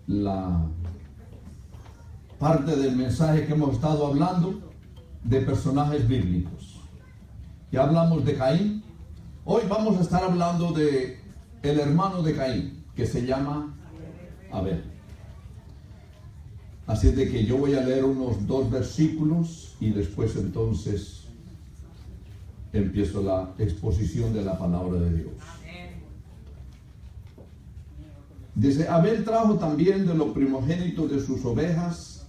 la parte del mensaje que hemos estado hablando de personajes bíblicos. Ya hablamos de Caín. Hoy vamos a estar hablando de el hermano de Caín, que se llama Abel. Así de que yo voy a leer unos 2 versículos y después entonces empiezo la exposición de la palabra de Dios. Dice: Abel trajo también de lo primogénito de sus ovejas,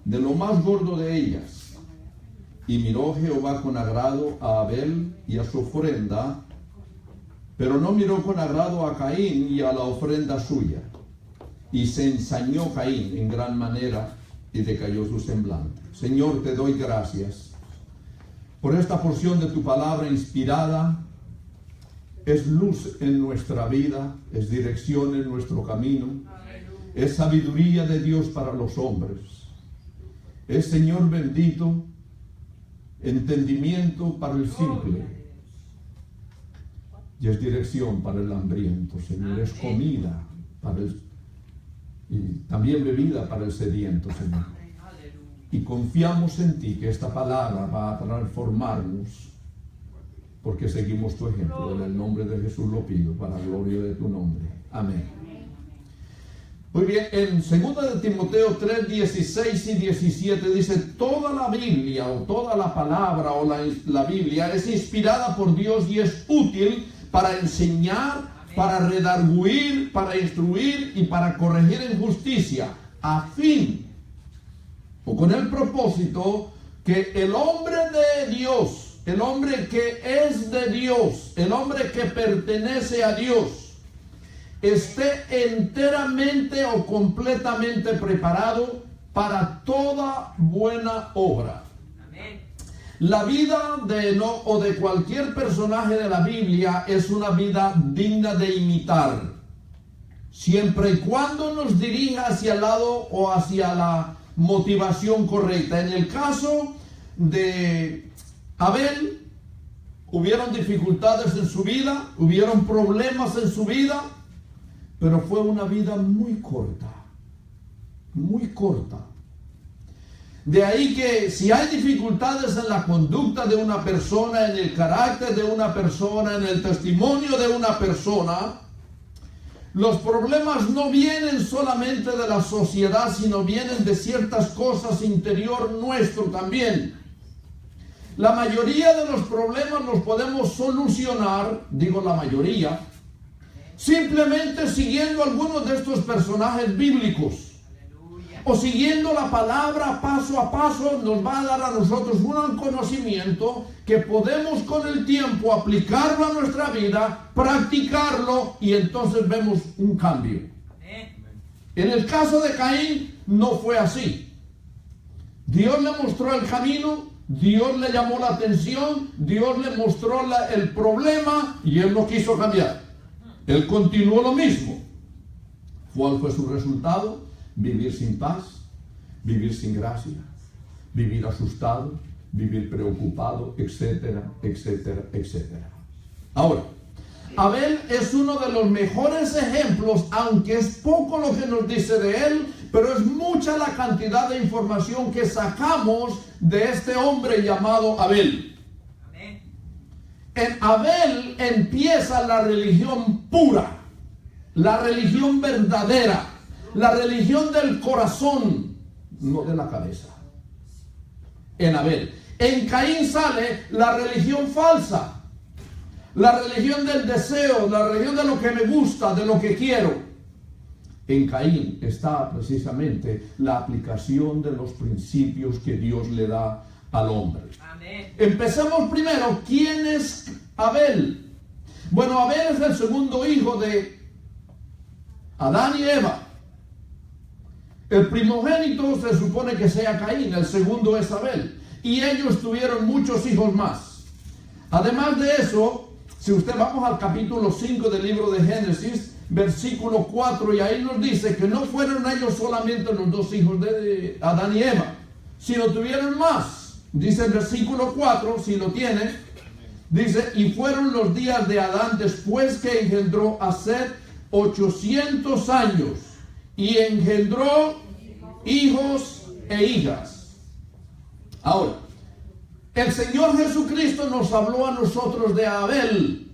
de lo más gordo de ellas. Y miró Jehová con agrado a Abel y a su ofrenda, pero no miró con agrado a Caín y a la ofrenda suya. Y se ensañó Caín en gran manera y decayó su semblante. Señor, te doy gracias por esta porción de tu palabra inspirada. Es luz en nuestra vida, es dirección en nuestro camino, es sabiduría de Dios para los hombres. Es, Señor bendito, entendimiento para el simple, y es dirección para el hambriento, Señor. Es comida para y también bebida para el sediento, Señor. Y confiamos en ti, que esta palabra va a transformarnos, porque seguimos tu ejemplo. En el nombre de Jesús lo pido, para la gloria de tu nombre. Amén. Muy bien, en 2 de Timoteo 3, 16 y 17 dice: toda la Biblia, o toda la palabra, o la Biblia es inspirada por Dios y es útil para enseñar, para redarguir, para instruir y para corregir en justicia, a fin, o con el propósito, que el hombre de Dios, el hombre que es de Dios, el hombre que pertenece a Dios, esté enteramente o completamente preparado para toda buena obra. Amén. La vida de Enoc o de cualquier personaje de la Biblia es una vida digna de imitar, siempre y cuando nos dirija hacia el lado o hacia la motivación correcta. En el caso de Abel, hubieron dificultades en su vida, hubieron problemas en su vida, pero fue una vida muy corta, muy corta. De ahí que si hay dificultades en la conducta de una persona, en el carácter de una persona, en el testimonio de una persona, los problemas no vienen solamente de la sociedad, sino vienen de ciertas cosas interior nuestro también. La mayoría de los problemas los podemos solucionar, digo la mayoría, simplemente siguiendo algunos de estos personajes bíblicos. O siguiendo la palabra paso a paso, nos va a dar a nosotros un conocimiento que podemos con el tiempo aplicarlo a nuestra vida, practicarlo, y entonces vemos un cambio. En el caso de Caín no fue así. Dios le mostró el camino, Dios le llamó la atención, Dios le mostró el problema y él no quiso cambiar. Él continuó lo mismo. ¿Cuál fue su resultado? Vivir sin paz, vivir sin gracia, vivir asustado, vivir preocupado, etcétera, etcétera, etcétera. Ahora, Abel es uno de los mejores ejemplos, aunque es poco lo que nos dice de él, pero es mucha la cantidad de información que sacamos de este hombre llamado Abel. En Abel empieza la religión pura, la religión verdadera, la religión del corazón, no de la cabeza. En Abel. En Caín sale la religión falsa, la religión del deseo, la religión de lo que me gusta, de lo que quiero. En Caín está precisamente la aplicación de los principios que Dios le da al hombre. Amén. Empecemos primero. ¿Quién es Abel? Bueno, Abel es el segundo hijo de Adán y Eva. El primogénito se supone que sea Caín, el segundo es Abel. Y ellos tuvieron muchos hijos más. Además de eso, si usted vamos al capítulo 5 del libro de Génesis, versículo 4, y ahí nos dice que no fueron ellos solamente los 2 hijos de Adán y Eva, sino tuvieron más. Dice el versículo 4, si lo tiene, dice: y fueron los días de Adán después que engendró a Set 800 años, y engendró hijos e hijas. Ahora, el Señor Jesucristo nos habló a nosotros de Abel.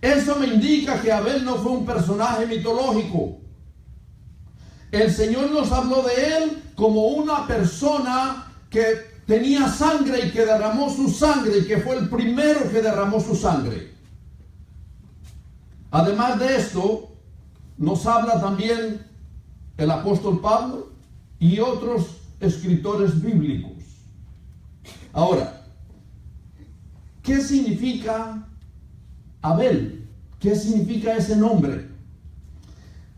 Eso me indica que Abel no fue un personaje mitológico. El Señor nos habló de él como una persona que tenía sangre y que derramó su sangre y que fue el primero que derramó su sangre. Además de esto, nos habla también el apóstol Pablo y otros escritores bíblicos. Ahora, ¿qué significa Abel? ¿Qué significa ese nombre?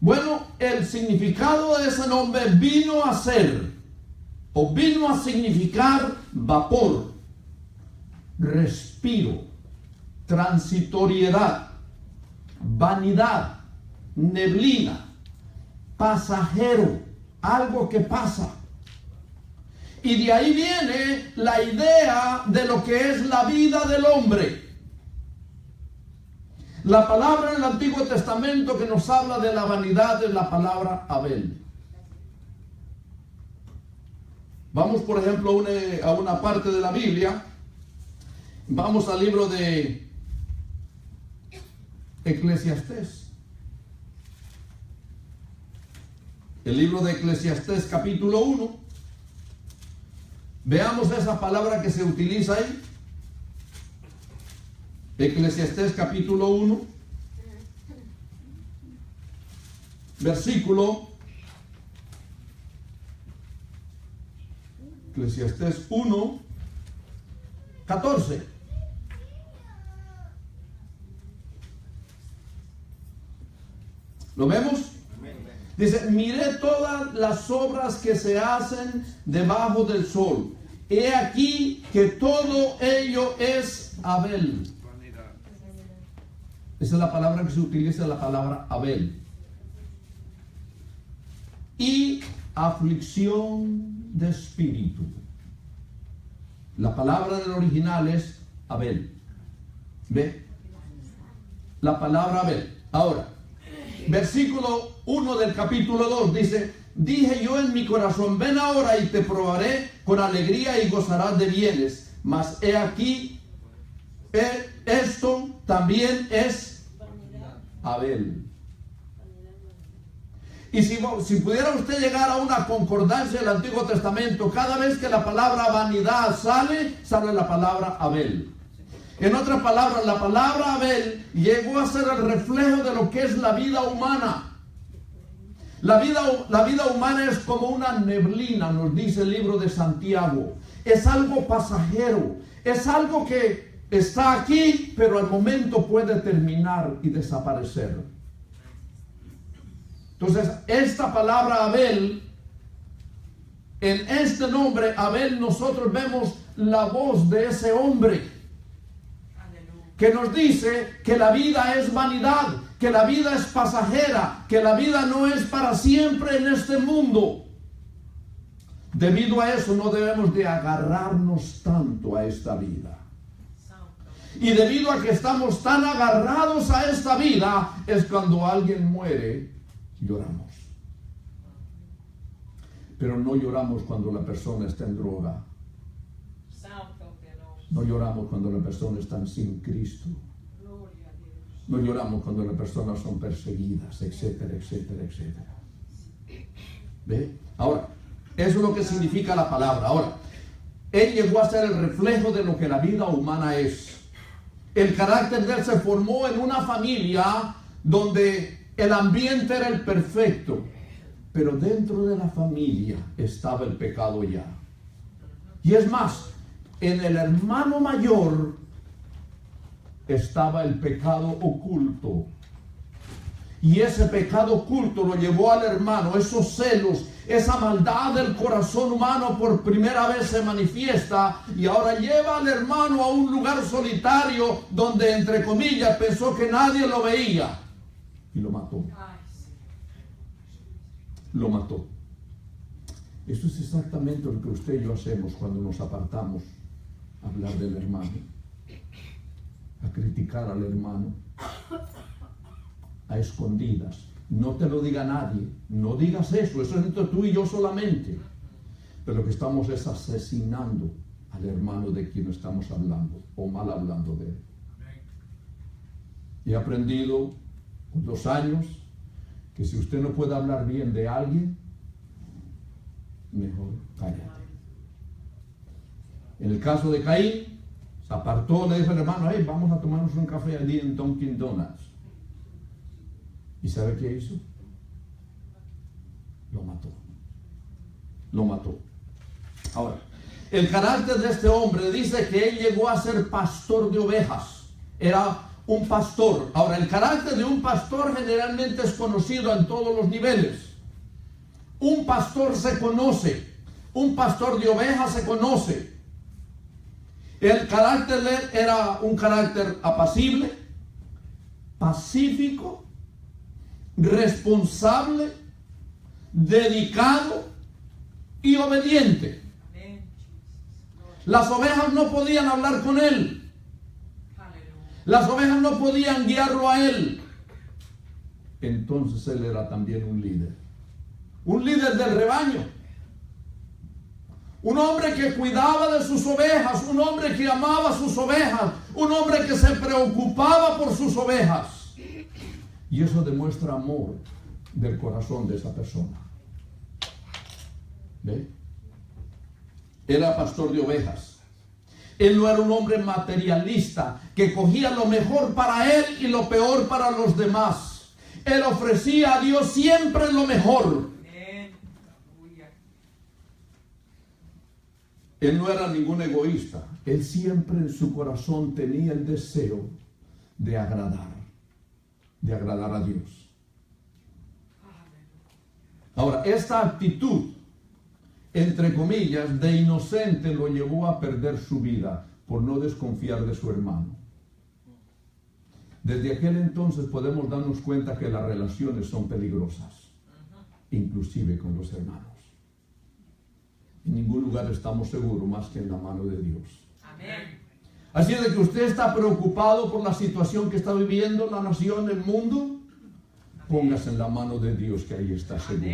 Bueno, el significado de ese nombre vino a ser, o vino a significar vapor, respiro, transitoriedad, vanidad, neblina, pasajero, algo que pasa. Y de ahí viene la idea de lo que es la vida del hombre. La palabra en el Antiguo Testamento que nos habla de la vanidad es la palabra Abel. Vamos, por ejemplo, a una parte de la Biblia. Vamos al libro de Eclesiastés. El libro de Eclesiastés, capítulo 1. Veamos esa palabra que se utiliza ahí. Eclesiastés capítulo 1, versículo Eclesiastés 1, 14. ¿Lo vemos? Dice, miré todas las obras que se hacen debajo del sol. He aquí que todo ello es Abel. Esa es la palabra que se utiliza, la palabra Abel. Y aflicción de espíritu. La palabra del original es Abel. ¿Ve? La palabra Abel. Ahora, versículo 1 del capítulo 2 dice, dije yo en mi corazón, ven ahora y te probaré con alegría y gozarás de bienes. Mas he aquí, esto también es Abel. Y si pudiera usted llegar a una concordancia del Antiguo Testamento, cada vez que la palabra vanidad sale la palabra Abel. En otras palabras, la palabra Abel llegó a ser el reflejo de lo que es la vida humana. La vida humana es como una neblina, nos dice el libro de Santiago. Es algo pasajero, es algo que está aquí, pero al momento puede terminar y desaparecer. Entonces, esta palabra Abel, en este nombre Abel, nosotros vemos la voz de ese hombre que nos dice que la vida es vanidad, que la vida es pasajera, que la vida no es para siempre en este mundo. Debido a eso no debemos de agarrarnos tanto a esta vida. Y debido a que estamos tan agarrados a esta vida, es cuando alguien muere, lloramos. Pero no lloramos cuando la persona está en droga. No lloramos cuando la persona está sin Cristo. No lloramos cuando las personas son perseguidas, etcétera, etcétera, etcétera. ¿Ve? Ahora, eso es lo que significa la palabra. Ahora, él llegó a ser el reflejo de lo que la vida humana es. El carácter de él se formó en una familia donde el ambiente era el perfecto, pero dentro de la familia estaba el pecado ya. Y es más, en el hermano mayor estaba el pecado oculto. Y ese pecado oculto lo llevó al hermano, esos celos, esa maldad del corazón humano por primera vez se manifiesta y ahora lleva al hermano a un lugar solitario donde, entre comillas, pensó que nadie lo veía y lo mató. Lo mató. Eso es exactamente lo que usted y yo hacemos cuando nos apartamos a hablar del hermano, a criticar al hermano, a escondidas, No te lo diga nadie. No digas eso. Eso es entre tú y yo solamente. Pero lo que estamos es asesinando al hermano de quien estamos hablando, o mal hablando de él. Y he aprendido con los años que si usted no puede hablar bien de alguien, mejor cállate. En el caso de Caín, se apartó, le dijo al hermano: hey, vamos a tomarnos un café allí en Dunkin' Donuts. ¿Y sabe qué hizo? Lo mató. Lo mató. Ahora, el carácter de este hombre dice que él llegó a ser pastor de ovejas. Era un pastor. Ahora, el carácter de un pastor generalmente es conocido en todos los niveles. Un pastor se conoce. Un pastor de ovejas se conoce. El carácter de él era un carácter apacible, pacífico, responsable, dedicado y obediente. Las ovejas no podían hablar con él. Las ovejas no podían guiarlo a él. Entonces él era también un líder. Un líder del rebaño. Un hombre que cuidaba de sus ovejas. Un hombre que amaba a sus ovejas. Un hombre que se preocupaba por sus ovejas. Y eso demuestra amor del corazón de esa persona. ¿Ve? Era pastor de ovejas. Él no era un hombre materialista que cogía lo mejor para él y lo peor para los demás. Él ofrecía a Dios siempre lo mejor. Él no era ningún egoísta. Él siempre en su corazón tenía el deseo de agradar a Dios. Ahora, esta actitud, entre comillas, de inocente, lo llevó a perder su vida por no desconfiar de su hermano. Desde aquel entonces podemos darnos cuenta que las relaciones son peligrosas, inclusive con los hermanos. En ningún lugar estamos seguros más que en la mano de Dios. Amén. Así es de que usted está preocupado por la situación que está viviendo la nación, el mundo. Póngase en la mano de Dios, que ahí está seguro.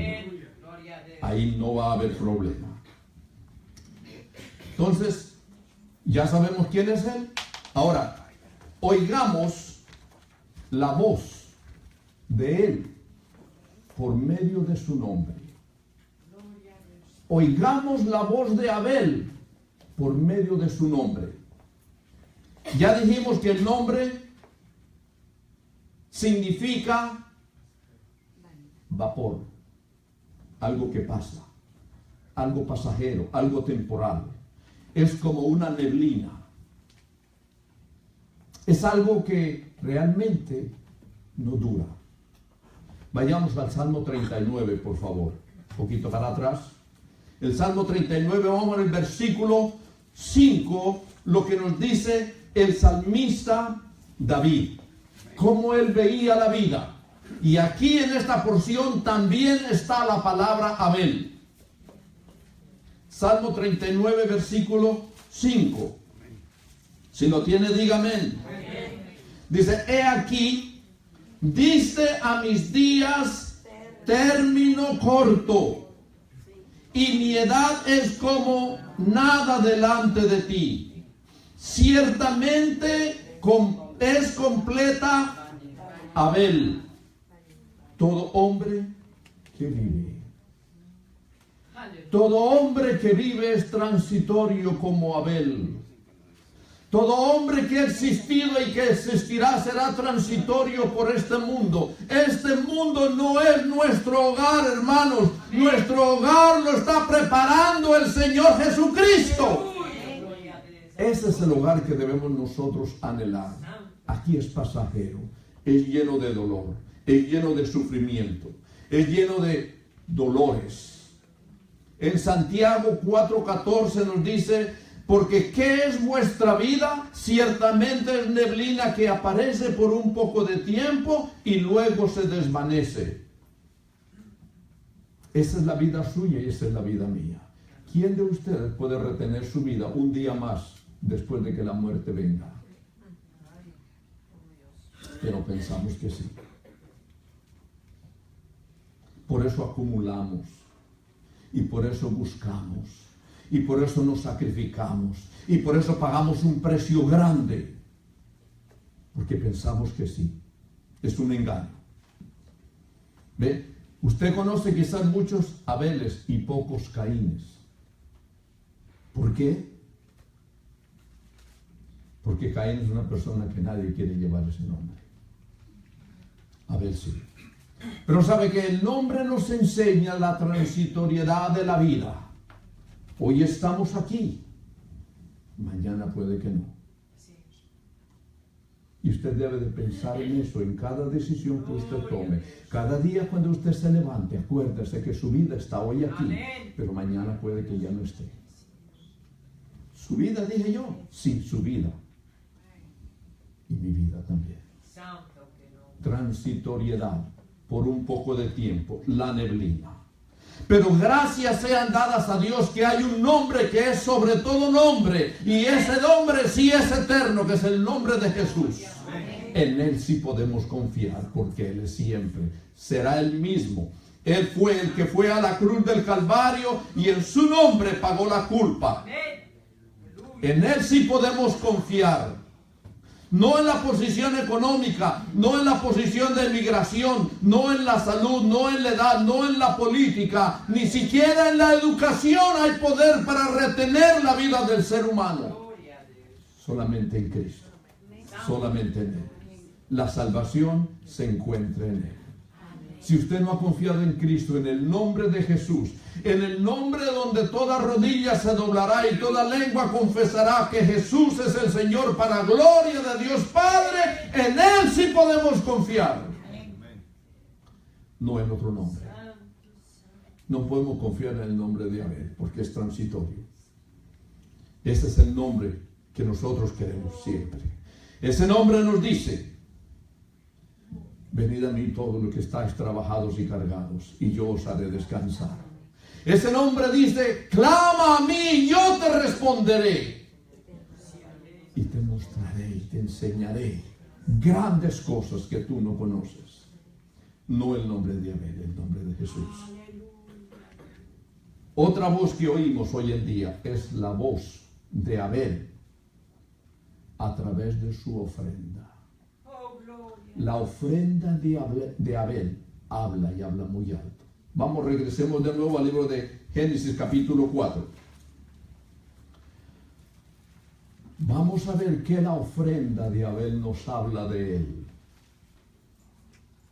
Ahí no va a haber problema. Entonces, ya sabemos quién es Él. Ahora, oigamos la voz de Él por medio de su nombre. Oigamos la voz de Abel por medio de su nombre. Ya dijimos que el nombre significa vapor, algo que pasa, algo pasajero, algo temporal. Es como una neblina. Es algo que realmente no dura. Vayamos al Salmo 39, por favor. Un poquito para atrás. El Salmo 39, vamos en el versículo 5, lo que nos dice el salmista David. Cómo él veía la vida. Y aquí en esta porción también está la palabra Abel. Salmo 39, versículo 5. Si lo tiene, diga amén. Dice: he aquí, diste a mis días término corto, y mi edad es como nada delante de ti. Ciertamente es completa Abel, todo hombre que vive. Todo hombre que vive es transitorio como Abel. Todo hombre que ha existido y que existirá será transitorio por este mundo. Este mundo no es nuestro hogar, hermanos. Nuestro hogar lo está preparando el Señor Jesucristo. Ese es el hogar que debemos nosotros anhelar. Aquí es pasajero, es lleno de dolor, es lleno de sufrimiento, es lleno de dolores. En Santiago 4:14 nos dice: porque ¿qué es vuestra vida? Ciertamente es neblina que aparece por un poco de tiempo y luego se desvanece. Esa es la vida suya y esa es la vida mía. ¿Quién de ustedes puede retener su vida un día más después de que la muerte venga? Pero pensamos que sí. Por eso acumulamos. Y por eso buscamos. Y por eso nos sacrificamos. Y por eso pagamos un precio grande. Porque pensamos que sí. Es un engaño. ¿Ve? Usted conoce quizás muchos Abeles y pocos Caínes. ¿Por qué? Porque Caín es una persona que nadie quiere llevar ese nombre. Abel sí. Pero sabe que el nombre nos enseña la transitoriedad de la vida. Hoy estamos aquí. Mañana puede que no. Y usted debe de pensar en eso, en cada decisión que usted tome. Cada día cuando usted se levante, acuérdese que su vida está hoy aquí, pero mañana puede que ya no esté. ¿Su vida, dije yo? Sí, su vida. Y mi vida también. Transitoriedad, por un poco de tiempo, la neblina. Pero gracias sean dadas a Dios que hay un nombre que es sobre todo nombre. Y ese nombre sí es eterno, que es el nombre de Jesús. En Él sí podemos confiar, porque Él es siempre. Será el mismo. Él fue el que fue a la cruz del Calvario y en su nombre pagó la culpa. En Él sí podemos confiar. No en la posición económica, no en la posición de migración, no en la salud, no en la edad, no en la política, ni siquiera en la educación hay poder para retener la vida del ser humano. Solamente en Cristo, solamente en Él. La salvación se encuentra en Él. Si usted no ha confiado en Cristo, en el nombre de Jesús, en el nombre donde toda rodilla se doblará y toda lengua confesará que Jesús es el Señor para gloria de Dios Padre, en Él sí podemos confiar. No en otro nombre. No podemos confiar en el nombre de Abel porque es transitorio. Ese es el nombre que nosotros queremos siempre. Ese nombre nos dice: venid a mí todos los que estáis trabajados y cargados, y yo os haré descansar. Ese nombre dice: clama a mí, yo te responderé. Y te mostraré y te enseñaré grandes cosas que tú no conoces. No el nombre de Abel, el nombre de Jesús. Otra voz que oímos hoy en día es la voz de Abel a través de su ofrenda. La ofrenda de Abel habla y habla muy alto. Vamos, regresemos de nuevo al libro de Génesis capítulo 4. Vamos a ver qué la ofrenda de Abel nos habla de él.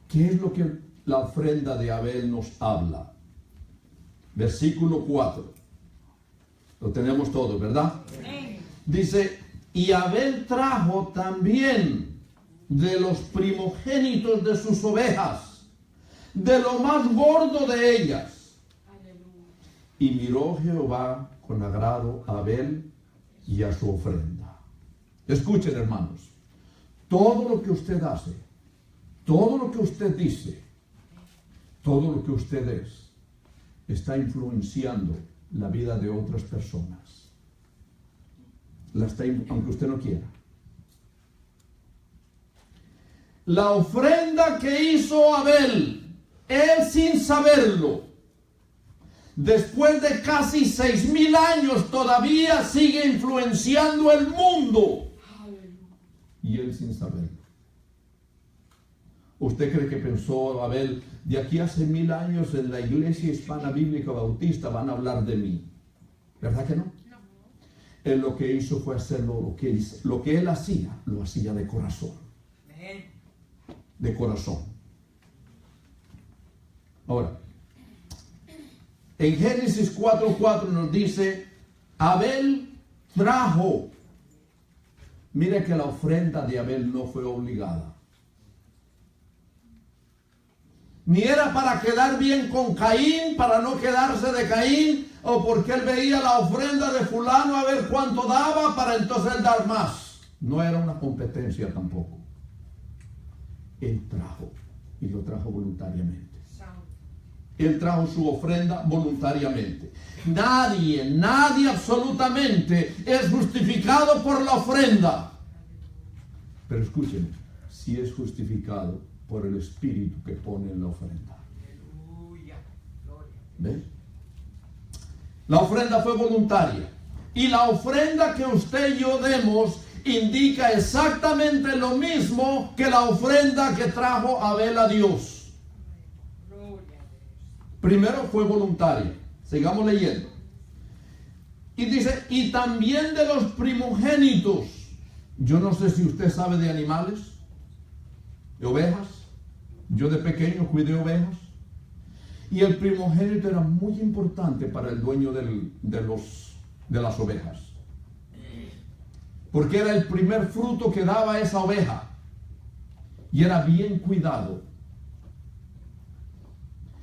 ¿Qué es lo que la ofrenda de Abel nos habla? Versículo 4. Lo tenemos todo, ¿verdad? Dice: y Abel trajo también de los primogénitos de sus ovejas, de lo más gordo de ellas. Y miró Jehová con agrado a Abel y a su ofrenda. Escuchen, hermanos, todo lo que usted hace, todo lo que usted dice, todo lo que usted es, está influenciando la vida de otras personas. Aunque usted no quiera. La ofrenda que hizo Abel, él sin saberlo, después de casi 6,000 años, todavía sigue influenciando el mundo. Y él sin saberlo. ¿Usted cree que pensó Abel, de aquí a 6,000 años en la iglesia hispana bíblica bautista van a hablar de mí? ¿Verdad que no? No. Él lo que hizo fue hacerlo, lo que él hacía, lo hacía de corazón. De corazón. Ahora, en Génesis 4:4 nos dice: Abel trajo. Mire que la ofrenda de Abel no fue obligada. Ni era para quedar bien con Caín, para no quedarse de Caín, o porque él veía la ofrenda de fulano a ver cuánto daba para entonces él dar más. No era una competencia tampoco. Él trajo, y lo trajo voluntariamente. Él trajo su ofrenda voluntariamente. Nadie absolutamente es justificado por la ofrenda. Pero escuchen, si es justificado por el Espíritu que pone en la ofrenda. ¿Ve? La ofrenda fue voluntaria. Y la ofrenda que usted y yo demos indica exactamente lo mismo que la ofrenda que trajo Abel a Dios. Primero fue voluntaria. Sigamos leyendo. Y dice, y también de los primogénitos. Yo no sé si usted sabe de animales, de ovejas. Yo de pequeño cuidé ovejas. Y el primogénito era muy importante para el dueño de las ovejas. Porque era el primer fruto que daba esa oveja. Y era bien cuidado.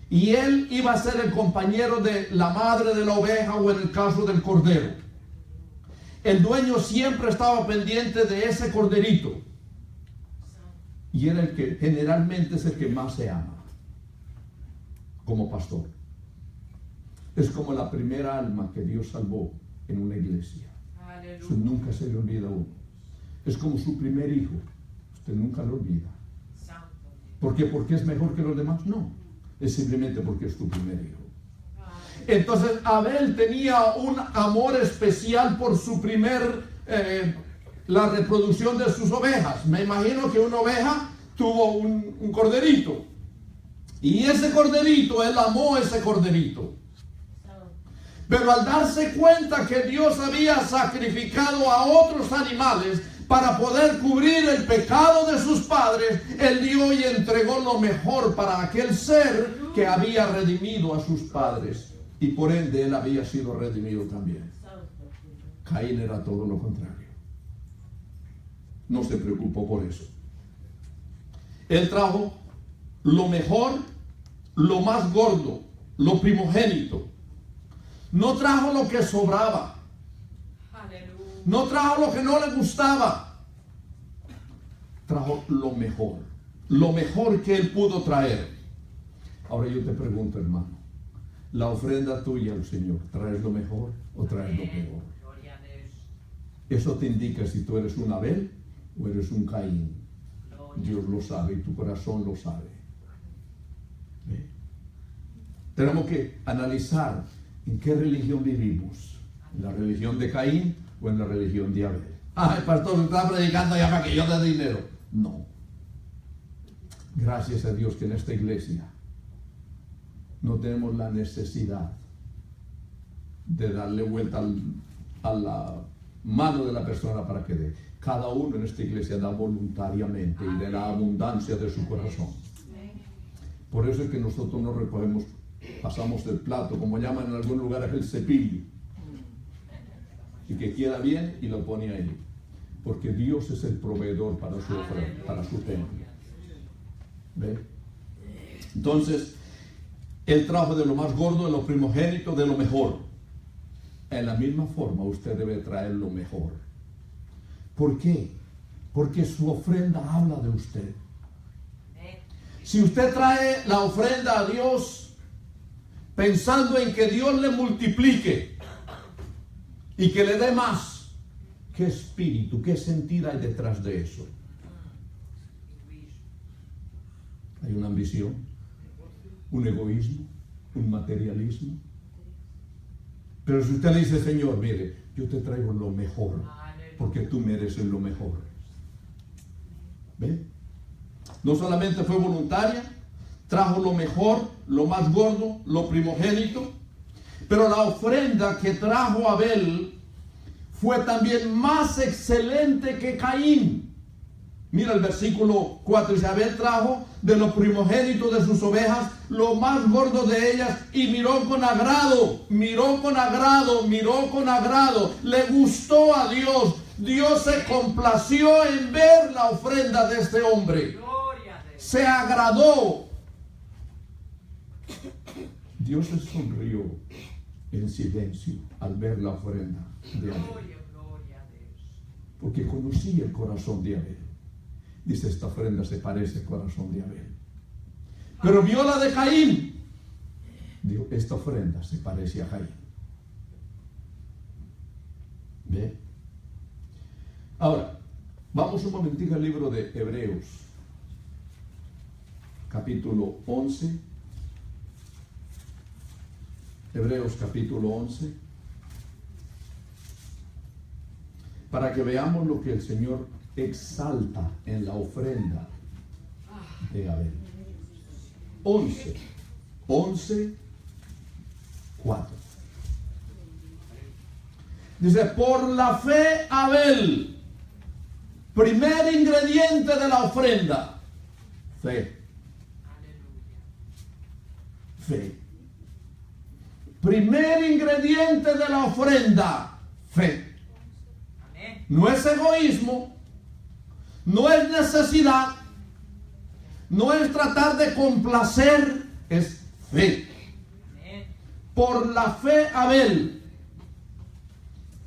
Y él iba a ser el compañero de la madre de la oveja o en el caso del cordero. El dueño siempre estaba pendiente de ese corderito. Y era el que generalmente es el que más se ama como pastor. Es como la primera alma que Dios salvó en una iglesia. Eso nunca se le olvida a uno. Es como su primer hijo. Usted nunca lo olvida. ¿Por qué? ¿Porque es mejor que los demás? No. Es simplemente porque es tu primer hijo. Entonces Abel tenía un amor especial por su la reproducción de sus ovejas. Me imagino que una oveja tuvo un corderito. Y ese corderito, él amó ese corderito. Pero al darse cuenta que Dios había sacrificado a otros animales para poder cubrir el pecado de sus padres, él dio y entregó lo mejor para aquel ser que había redimido a sus padres. Y por ende él había sido redimido también. Caín era todo lo contrario. No se preocupó por eso. Él trajo lo mejor, lo más gordo, lo primogénito. No trajo lo que sobraba. No trajo lo que no le gustaba. Trajo lo mejor que él pudo traer. Ahora yo te pregunto, hermano, la ofrenda tuya al Señor, ¿traes lo mejor o traes lo peor? Eso te indica si tú eres un Abel o eres un Caín. Dios lo sabe y tu corazón lo sabe. ¿Ve? Tenemos que analizar en qué religión vivimos. ¿En la religión de Caín o en la religión de Abel? Ah, el pastor está predicando ya para que yo dé dinero. No. Gracias a Dios que en esta iglesia no tenemos la necesidad de darle vuelta a la mano de la persona para que dé. Cada uno en esta iglesia da voluntariamente y de la abundancia de su corazón. Por eso es que nosotros no recogemos, pasamos el plato, como llaman en algún lugar, es el cepillo. Y que queda bien y lo pone ahí. Porque Dios es el proveedor para su ofrenda, para su templo. ¿Ve? Entonces, Él trajo de lo más gordo, de lo primogénito, de lo mejor. En la misma forma, usted debe traer lo mejor. ¿Por qué? Porque su ofrenda habla de usted. Si usted trae la ofrenda a Dios pensando en que Dios le multiplique y que le dé más, ¿qué espíritu, qué sentido hay detrás de eso? Hay una ambición, un egoísmo, un materialismo. Pero si usted le dice, Señor, mire, yo te traigo lo mejor, porque tú mereces lo mejor. ¿Ve? No solamente fue voluntaria, trajo lo mejor, lo más gordo, lo primogénito, pero la ofrenda que trajo Abel fue también más excelente que Caín. Mira el versículo 4, dice, Abel trajo de los primogénitos de sus ovejas lo más gordo de ellas y miró con agrado, le gustó a Dios. Dios se complació en ver la ofrenda de este hombre. Se agradó. Dios se sonrió en silencio al ver la ofrenda de Abel. Porque conocía el corazón de Abel. Dice, esta ofrenda se parece al corazón de Abel. Pero vio la de Caín. Dijo, esta ofrenda se parece a Caín. ¿Ve? Ahora, vamos un momentito al libro de Hebreos, capítulo 11. Hebreos capítulo 11, para que veamos lo que el Señor exalta en la ofrenda de Abel. 11, 4. Dice, por la fe Abel, primer ingrediente de la ofrenda, fe. Fe. Primer ingrediente de la ofrenda, fe. No es egoísmo, no es necesidad, no es tratar de complacer, es fe. Por la fe Abel.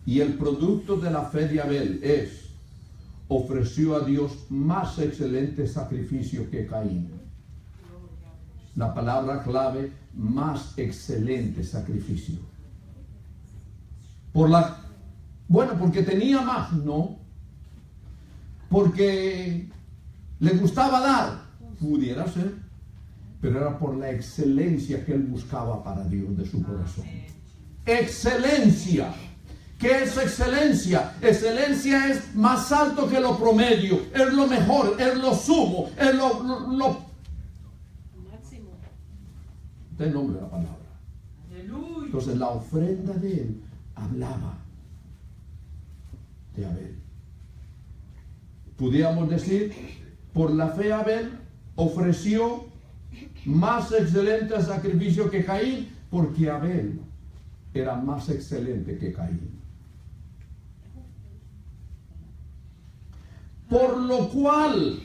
Y el producto de la fe de Abel es, ofreció a Dios más excelente sacrificio que Caín. La palabra clave, más excelente sacrificio. Porque tenía más, no. Porque le gustaba dar, pudiera ser, pero era por la excelencia que él buscaba para Dios de su corazón. Excelencia. ¿Qué es excelencia? Excelencia es más alto que lo promedio, es lo mejor, es lo sumo, es lo máximo. Del nombre de la palabra. Aleluya. Entonces la ofrenda de él hablaba de Abel. Pudiéramos decir, por la fe Abel ofreció más excelente sacrificio que Caín, porque Abel era más excelente que Caín. Por lo cual,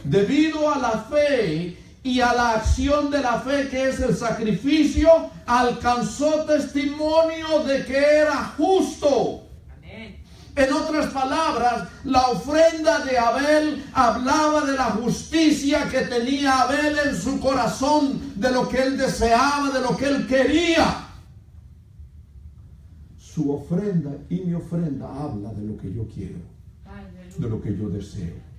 debido a la fe y a la acción de la fe, que es el sacrificio, alcanzó testimonio de que era justo. Amén. En otras palabras, la ofrenda de Abel hablaba de la justicia que tenía Abel en su corazón, de lo que él deseaba, de lo que él quería. Su ofrenda y mi ofrenda habla de lo que yo quiero, de lo que yo deseo.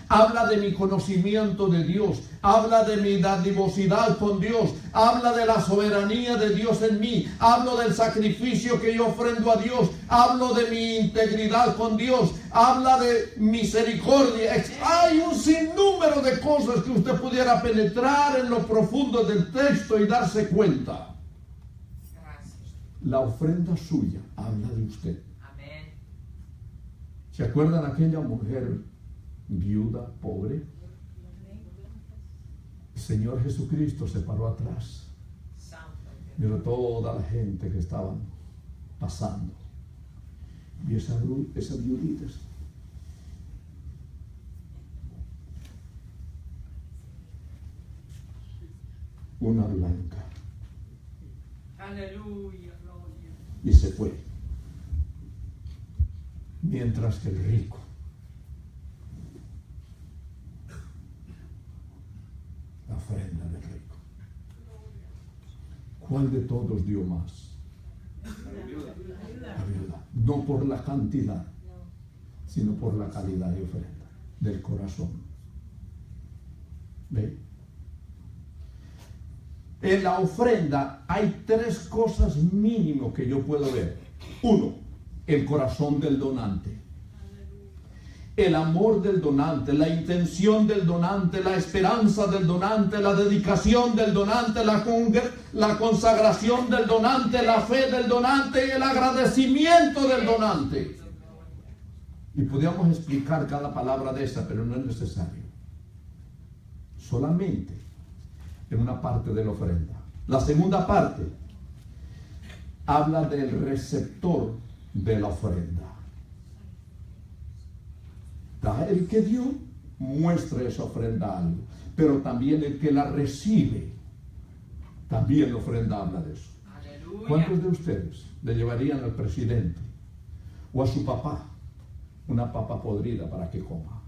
Habla de mi conocimiento de Dios, habla de mi dadivosidad con Dios, habla de la soberanía de Dios en mí, hablo del sacrificio que yo ofrendo a Dios, hablo de mi integridad con Dios, habla de misericordia. Hay un sinnúmero de cosas que usted pudiera penetrar en lo profundo del texto y darse cuenta. La ofrenda suya habla de usted. Amén. ¿Se acuerdan aquella mujer viuda, pobre? El Señor Jesucristo se paró atrás. Miró toda la gente que estaban pasando. Y esa viudita, una blanca. Aleluya. Y se fue. Mientras que el rico, la ofrenda del rico, ¿cuál de todos dio más? La viuda. No por la cantidad, sino por la calidad de ofrenda del corazón. ¿Ve? En la ofrenda hay tres cosas mínimas que yo puedo ver. Uno, el corazón del donante, el amor del donante, la intención del donante, la esperanza del donante, la dedicación del donante, la consagración del donante, la fe del donante y el agradecimiento del donante. Y podríamos explicar cada palabra de esa, pero no es necesario. Solamente en una parte de la ofrenda. La segunda parte habla del receptor de la ofrenda. El que dio muestra esa ofrenda a algo, pero también el que la recibe, también la ofrenda habla de eso. Aleluya. ¿Cuántos de ustedes le llevarían al presidente o a su papá una papa podrida para que coma?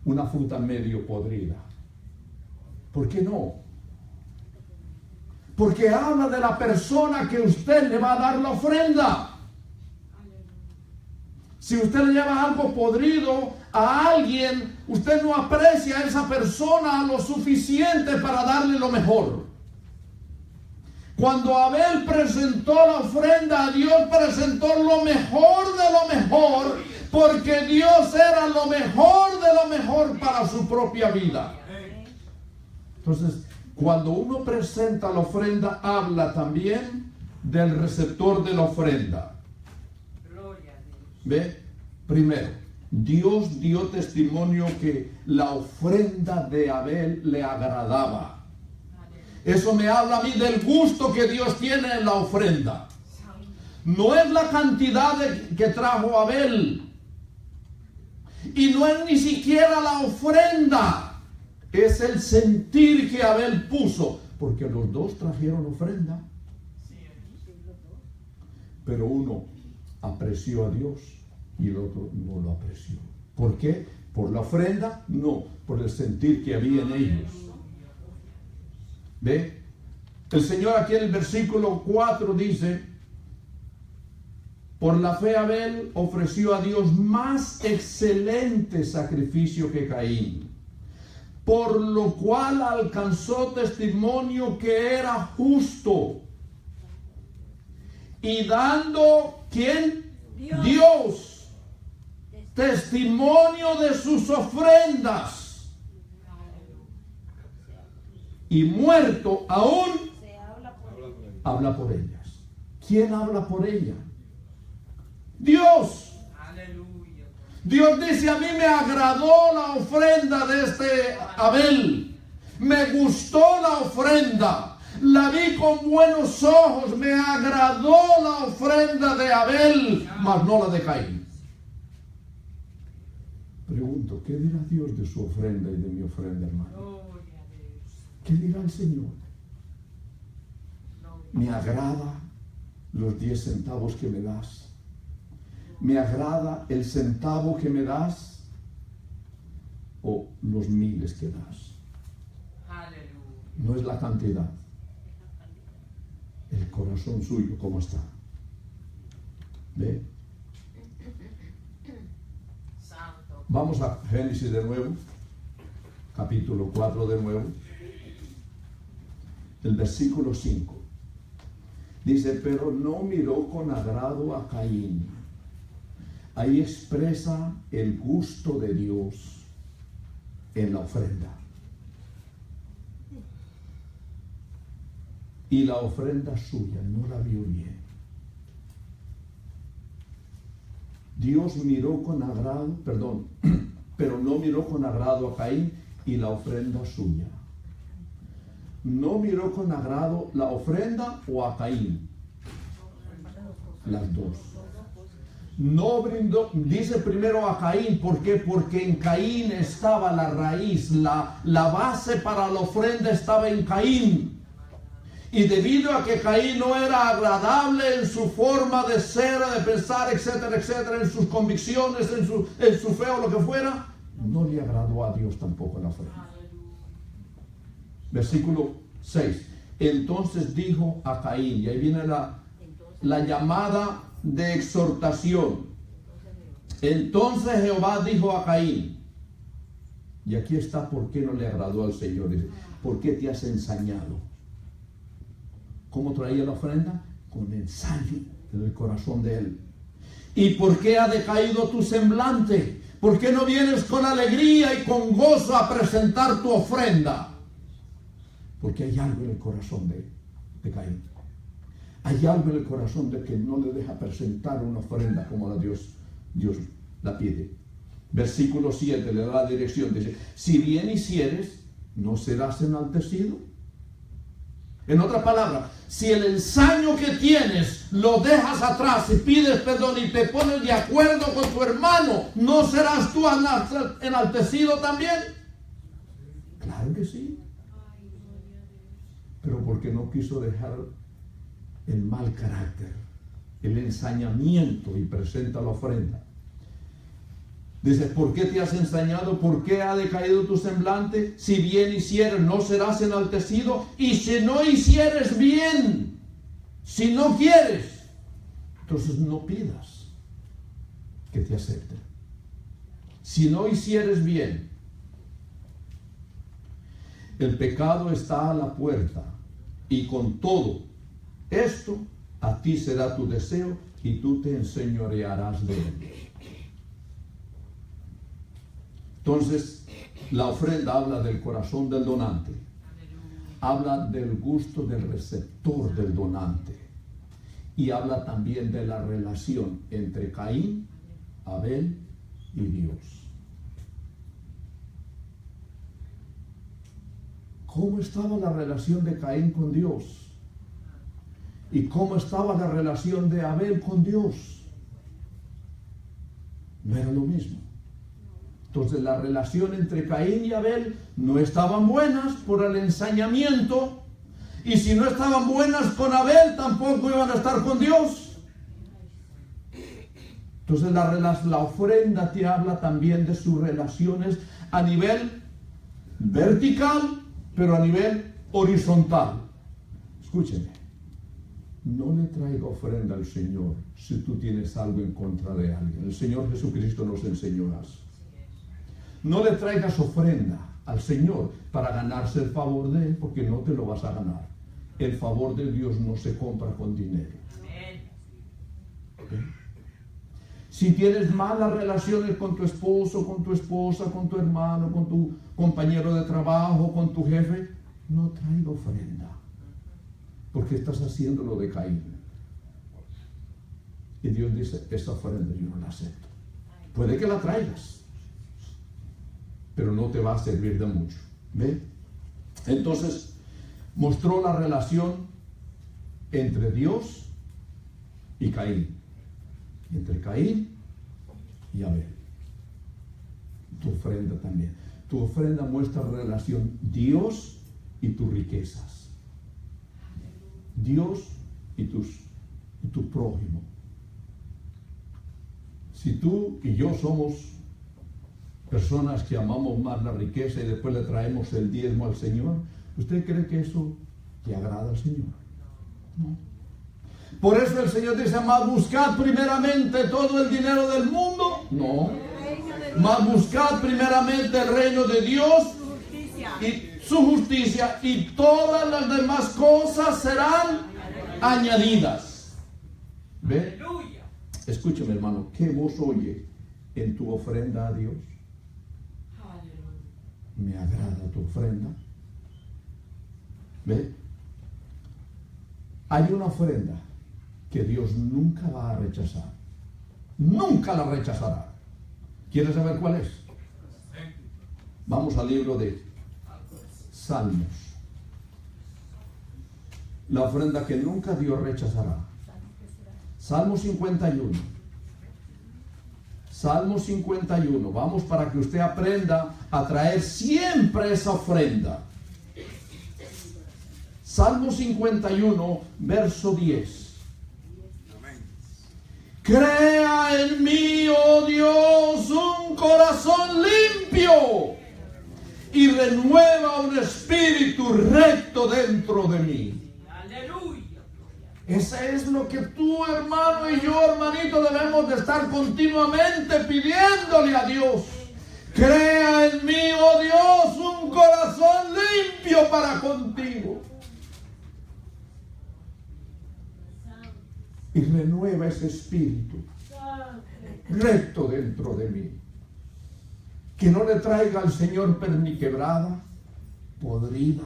Una fruta medio podrida. ¿Por qué no? Porque habla de la persona que usted le va a dar la ofrenda. Si usted le lleva algo podrido a alguien, usted no aprecia a esa persona lo suficiente para darle lo mejor. Cuando Abel presentó la ofrenda a Dios, presentó lo mejor de lo mejor, porque Dios era lo mejor de lo mejor para su propia vida. Entonces, cuando uno presenta la ofrenda, habla también del receptor de la ofrenda. ¿Ve? Primero, Dios dio testimonio que la ofrenda de Abel le agradaba. Eso me habla a mí del gusto que Dios tiene en la ofrenda. No es la cantidad que trajo Abel. Y no es ni siquiera la ofrenda. Es el sentir que Abel puso. Porque los dos trajeron ofrenda. Pero uno apreció a Dios y el otro no lo apreció. ¿Por qué? ¿Por la ofrenda? No, por el sentir que había en ellos. ¿Ve? El Señor aquí en el versículo 4 dice: por la fe Abel ofreció a Dios más excelente sacrificio que Caín, por lo cual alcanzó testimonio que era justo. Y dando, ¿quién? Dios. Testimonio de sus ofrendas. Y muerto aún, habla por ellas. ¿Quién habla por ella? Dios. Dios dice: a mí me agradó la ofrenda de este Abel. Me gustó la ofrenda. La vi con buenos ojos. Me agradó la ofrenda de Abel, mas no la de Caín. Pregunto, ¿qué dirá Dios de su ofrenda y de mi ofrenda, hermano? ¿Qué dirá el Señor? Me agrada los 10 centavos que me das. Me agrada el centavo que me das o los miles que das. No es la cantidad. El corazón suyo, ¿cómo está? ¿Ve? Vamos a Génesis de nuevo, capítulo 4 de nuevo. El versículo 5 dice: pero no miró con agrado a Caín. Ahí expresa el gusto de Dios en la ofrenda. Y la ofrenda suya no la vio bien. Dios miró con agrado, pero no miró con agrado a Caín y la ofrenda suya. No miró con agrado la ofrenda o a Caín. Las dos. No brindó, dice primero a Caín. ¿Por qué? Porque en Caín estaba la raíz, la base para la ofrenda estaba en Caín. Y debido a que Caín no era agradable en su forma de ser, de pensar, etcétera, etcétera, en sus convicciones, en su fe o lo que fuera, no le agradó a Dios tampoco la ofrenda. Versículo 6. Entonces dijo a Caín, y ahí viene la llamada de exhortación. Entonces Jehová dijo a Caín, y aquí está por qué no le agradó al Señor. Dice: ¿por qué te has ensañado? ¿Cómo traía la ofrenda? Con ensaño en el corazón de él. ¿Y por qué ha decaído tu semblante? ¿Por qué no vienes con alegría y con gozo a presentar tu ofrenda? Porque hay algo en el corazón de Caín. Hay algo en el corazón de que no le deja presentar una ofrenda como la Dios la pide. Versículo 7 le da la dirección. Dice: si bien hicieres, ¿no serás enaltecido? En otras palabras, si el ensaño que tienes lo dejas atrás y pides perdón y te pones de acuerdo con tu hermano, ¿no serás tú enaltecido también? Claro que sí. Pero porque no quiso dejar el mal carácter, el ensañamiento, y presenta la ofrenda. Dice: ¿por qué te has ensañado? ¿Por qué ha decaído tu semblante? Si bien hicieres, no serás enaltecido. Y si no hicieres bien, si no quieres, entonces no pidas que te acepten. Si no hicieres bien, el pecado está a la puerta, y con todo esto, a ti será tu deseo y tú te enseñorearás de él. Entonces, la ofrenda habla del corazón del donante, habla del gusto del receptor del donante y habla también de la relación entre Caín, Abel y Dios. ¿Cómo estaba la relación de Caín con Dios? ¿Y cómo estaba la relación de Abel con Dios? No era lo mismo. Entonces la relación entre Caín y Abel no estaban buenas por el ensañamiento, y si no estaban buenas con Abel, tampoco iban a estar con Dios. Entonces la ofrenda te habla también de sus relaciones a nivel vertical, pero a nivel horizontal. Escúcheme, no le traiga ofrenda al Señor si tú tienes algo en contra de alguien. El Señor Jesucristo nos enseñó eso. No le traigas ofrenda al Señor para ganarse el favor de Él, porque no te lo vas a ganar. El favor de Dios no se compra con dinero. ¿Okay? Si tienes malas relaciones con tu esposo, con tu esposa, con tu hermano, con tu compañero de trabajo, con tu jefe, no traiga ofrenda, porque estás haciendo lo de Caín. Y Dios dice, esta ofrenda yo no la acepto. Puede que la traigas, pero no te va a servir de mucho. ¿Ve? Entonces, mostró la relación entre Dios y Caín. Entre Caín y Abel. Tu ofrenda también. Tu ofrenda muestra relación Dios y tus riquezas. Dios y tu prójimo. Si tú y yo somos personas que amamos más la riqueza y después le traemos el diezmo al Señor, ¿usted cree que eso le agrada al Señor? No. Por eso el Señor dice, más buscad primeramente todo el dinero del mundo. No. Más buscad primeramente el reino de Dios y su justicia, y todas las demás cosas serán añadidas. ¿Ve? Escúchame, hermano, ¿qué voz oye en tu ofrenda a Dios? Me agrada tu ofrenda. ¿Ve? Hay una ofrenda que Dios nunca va a rechazar. Nunca la rechazará. ¿Quieres saber cuál es? Vamos al libro de Salmos. La ofrenda que nunca Dios rechazará. Salmo 51. Salmo 51. Vamos, para que usted aprenda a traer siempre esa ofrenda. Salmo 51, verso 10. Crea en mí, oh Dios, un corazón limpio y renueva un espíritu recto dentro de mí. Aleluya. Ese es lo que tú, hermano, y yo, hermanito, debemos de estar continuamente pidiéndole a Dios. Crea en mí, oh Dios, un corazón limpio para contigo. Y renueva ese espíritu recto dentro de mí. Que no le traiga al Señor perniquebrada, podrida,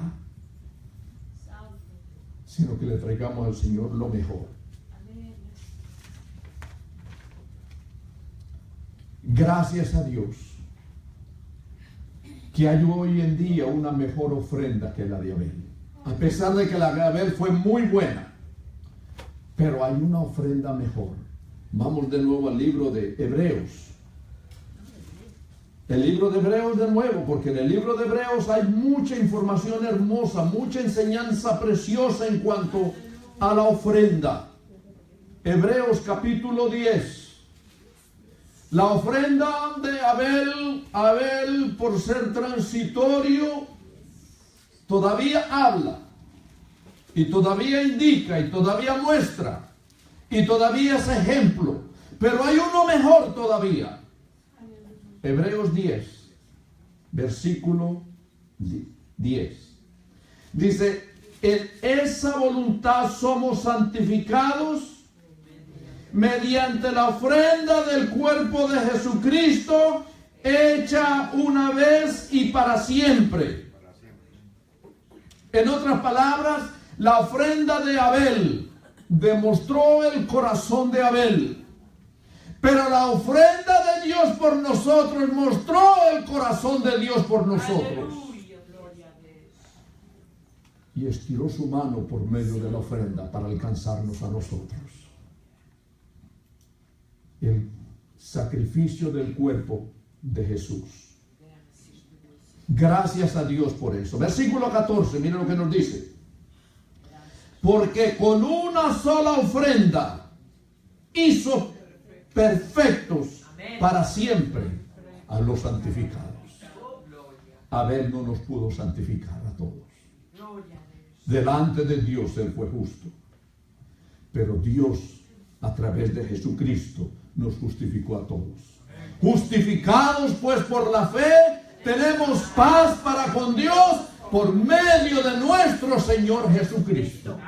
sino que le traigamos al Señor lo mejor. Gracias a Dios que hay hoy en día una mejor ofrenda que la de Abel. A pesar de que la de Abel fue muy buena, pero hay una ofrenda mejor. Vamos de nuevo al libro de Hebreos. El libro de Hebreos de nuevo, porque en el libro de Hebreos hay mucha información hermosa, mucha enseñanza preciosa en cuanto a la ofrenda. Hebreos capítulo 10. La ofrenda de Abel por ser transitorio, todavía habla. Y todavía indica, y todavía muestra, y todavía es ejemplo. Pero hay uno mejor todavía. Hebreos 10, versículo 10. Dice, En esa voluntad somos santificados mediante la ofrenda del cuerpo de Jesucristo, hecha una vez y para siempre. En otras palabras, la ofrenda de Abel demostró el corazón de Abel, pero la ofrenda de Dios por nosotros mostró el corazón de Dios por nosotros. Y estiró su mano por medio de la ofrenda para alcanzarnos a nosotros. El sacrificio del cuerpo de Jesús. Gracias a Dios por eso. Versículo 14, miren lo que nos dice. Porque con una sola ofrenda hizo perfectos para siempre a los santificados. Abel no nos pudo santificar a todos. Delante de Dios Él fue justo. Pero Dios, a través de Jesucristo, nos justificó a todos. Justificados pues por la fe, tenemos paz para con Dios por medio de nuestro Señor Jesucristo.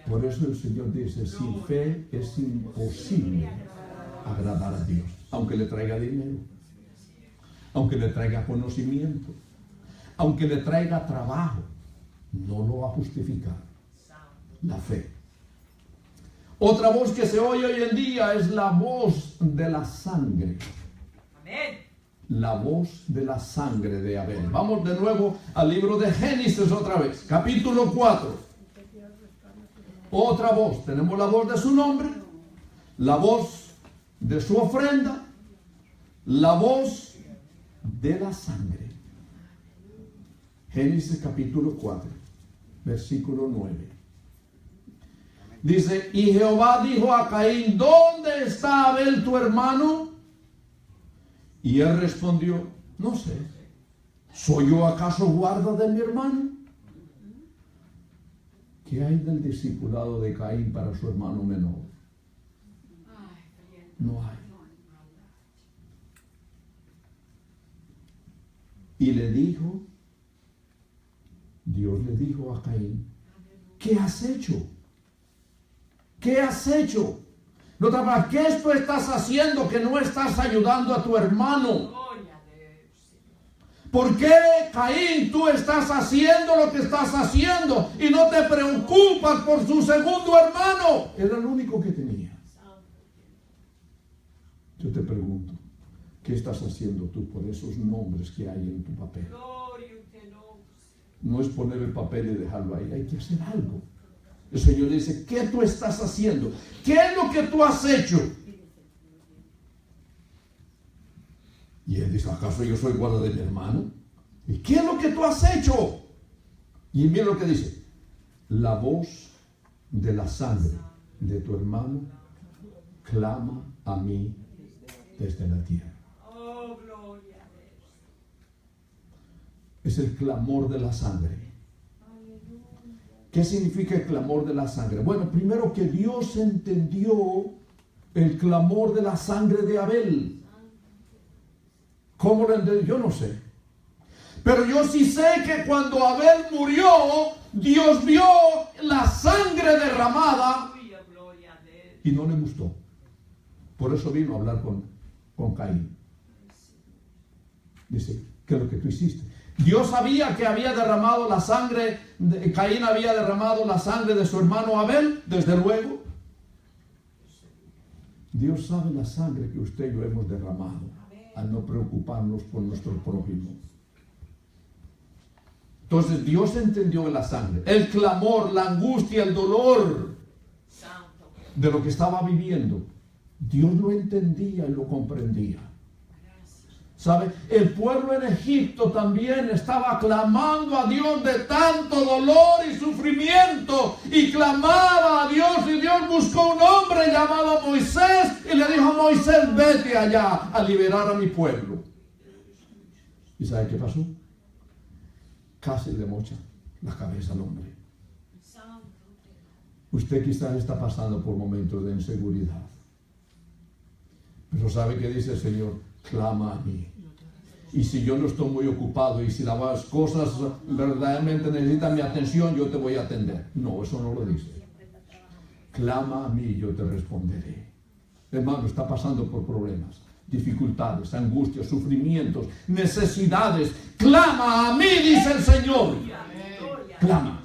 Por eso el Señor dice, sin fe es imposible agradar a Dios. Aunque le traiga dinero, aunque le traiga conocimiento, aunque le traiga trabajo, no lo va a justificar. La fe. Otra voz que se oye hoy en día es la voz de la sangre. Amén. La voz de la sangre de Abel. Vamos de nuevo al libro de Génesis otra vez, capítulo 4. Otra voz. Tenemos la voz de su nombre, la voz de su ofrenda, la voz de la sangre. Génesis capítulo 4, versículo 9. Dice, y Jehová dijo a Caín, ¿dónde está Abel tu hermano? Y él respondió, no sé, ¿soy yo acaso guarda de mi hermano? ¿Qué hay del discipulado de Caín para su hermano menor? No hay. Y le dijo, Dios le dijo a Caín, ¿qué has hecho? ¿Qué has hecho? No, ¿qué tú estás haciendo que no estás ayudando a tu hermano? ¿Por qué, Caín, tú estás haciendo lo que estás haciendo y no te preocupas por su segundo hermano? Era el único que tenía. Yo te pregunto, ¿qué estás haciendo tú por esos nombres que hay en tu papel? No es poner el papel y dejarlo ahí, hay que hacer algo. El Señor dice, ¿qué tú estás haciendo? ¿Qué es lo que tú has hecho? Y él dice, ¿acaso yo soy guarda de mi hermano? ¿Y qué es lo que tú has hecho? Y mira lo que dice, la voz de la sangre de tu hermano clama a mí desde la tierra. Es el clamor de la sangre. ¿Qué significa el clamor de la sangre? Bueno, primero que Dios entendió el clamor de la sangre de Abel. ¿Cómo lo entendió? Yo no sé. Pero yo sí sé que cuando Abel murió, Dios vio la sangre derramada y no le gustó. Por eso vino a hablar con Caín. Dice, ¿qué es lo que tú hiciste? Dios sabía que había derramado la sangre, Caín había derramado la sangre de su hermano Abel, desde luego. Dios sabe la sangre que usted y yo hemos derramado al no preocuparnos por nuestro prójimo. Entonces Dios entendió la sangre, el clamor, la angustia, el dolor de lo que estaba viviendo. Dios lo entendía y lo comprendía. ¿Sabe? El pueblo en Egipto también estaba clamando a Dios de tanto dolor y sufrimiento, y clamaba a Dios, y Dios buscó un hombre llamado Moisés y le dijo a Moisés, vete allá a liberar a mi pueblo. ¿Y sabe qué pasó? Casi le mocha la cabeza al hombre. Usted quizás está pasando por momentos de inseguridad, pero ¿sabe qué dice el Señor? Clama a mí Y si yo no estoy muy ocupado y si las cosas verdaderamente necesitan mi atención, yo te voy a atender. No, eso no lo dice. Clama a mí y yo te responderé. Hermano, está pasando por problemas, dificultades, angustias, sufrimientos, necesidades. Clama a mí, dice el Señor. Clama.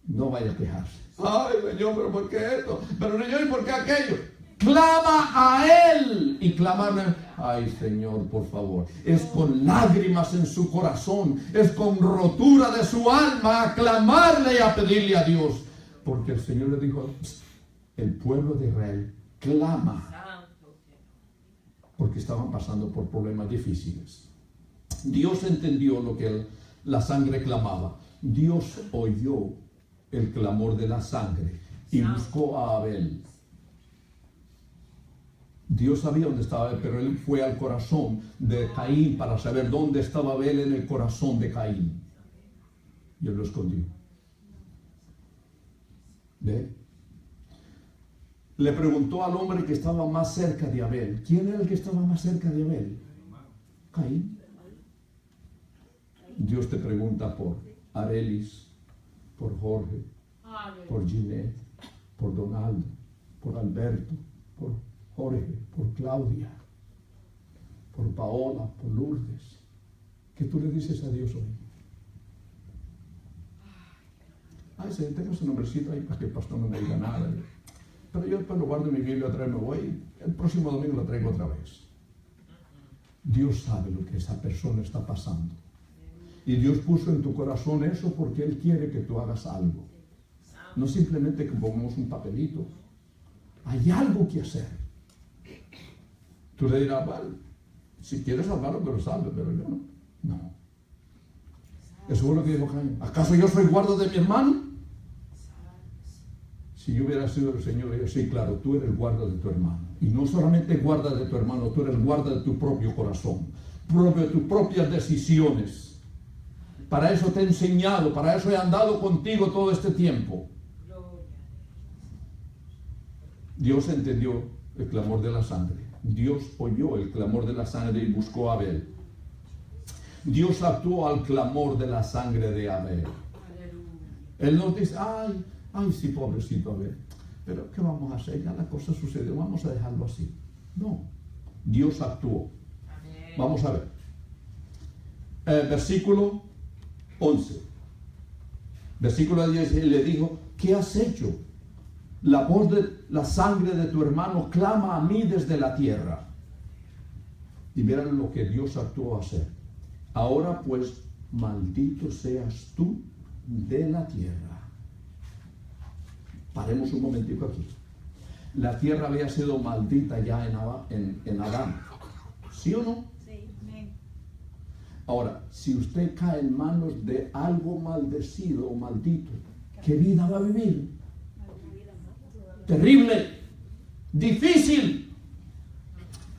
No vaya a quejarse. Ay, Señor, pero ¿por qué esto? Pero Señor, ¿y por qué aquello? Clama a Él. Y clamarle, ay Señor, por favor. Es con lágrimas en su corazón, es con rotura de su alma a clamarle y a pedirle a Dios. Porque el Señor le dijo, el pueblo de Israel clama. Porque estaban pasando por problemas difíciles. Dios entendió lo que la sangre clamaba. Dios oyó el clamor de la sangre y buscó a Abel. Dios sabía dónde estaba Abel, pero él fue al corazón de Caín para saber dónde estaba Abel en el corazón de Caín. Y él lo escondió. ¿Ve? Le preguntó al hombre que estaba más cerca de Abel. ¿Quién era el que estaba más cerca de Abel? Caín. Dios te pregunta por Arelis, por Jorge, por Ginette, por Donaldo, por Alberto, por Jorge, por Claudia, por Paola, por Lourdes. ¿Qué tú le dices a Dios hoy? Ay, se tengo ese nombrecito ahí para que el pastor no me diga nada. Pero yo después lo guardo en mi Biblia, otra vez me voy. El próximo domingo lo traigo otra vez. Dios sabe lo que esa persona está pasando. Y Dios puso en tu corazón eso porque Él quiere que tú hagas algo. No simplemente que pongamos un papelito. Hay algo que hacer. Tú le dirás, vale, si quieres salvarlo, pero salve, pero yo no. No. Eso fue lo que dijo Caín. ¿Acaso yo soy guarda de mi hermano? Si yo hubiera sido el Señor, yo sí, claro, tú eres guarda de tu hermano. Y no solamente guarda de tu hermano, tú eres guarda de tu propio corazón, de tus propias decisiones. Para eso te he enseñado, para eso he andado contigo todo este tiempo. Dios entendió el clamor de la sangre. Dios oyó el clamor de la sangre y buscó a Abel. Dios actuó al clamor de la sangre de Abel. Él no dice, ay, sí, pobrecito Abel. Pero ¿qué vamos a hacer? Ya la cosa sucedió, vamos a dejarlo así. No, Dios actuó. Vamos a ver. Versículo 11. Versículo 10, él le dijo, ¿qué has hecho? La voz de la sangre de tu hermano clama a mí desde la tierra. Y verán lo que Dios actuó a hacer. Ahora pues, maldito seas tú de la tierra. Paremos un momentico aquí. La tierra había sido maldita ya en Adán. ¿Sí o no? Sí. Ahora, si usted cae en manos de algo maldecido o maldito, ¿qué vida va a vivir? Terrible, difícil.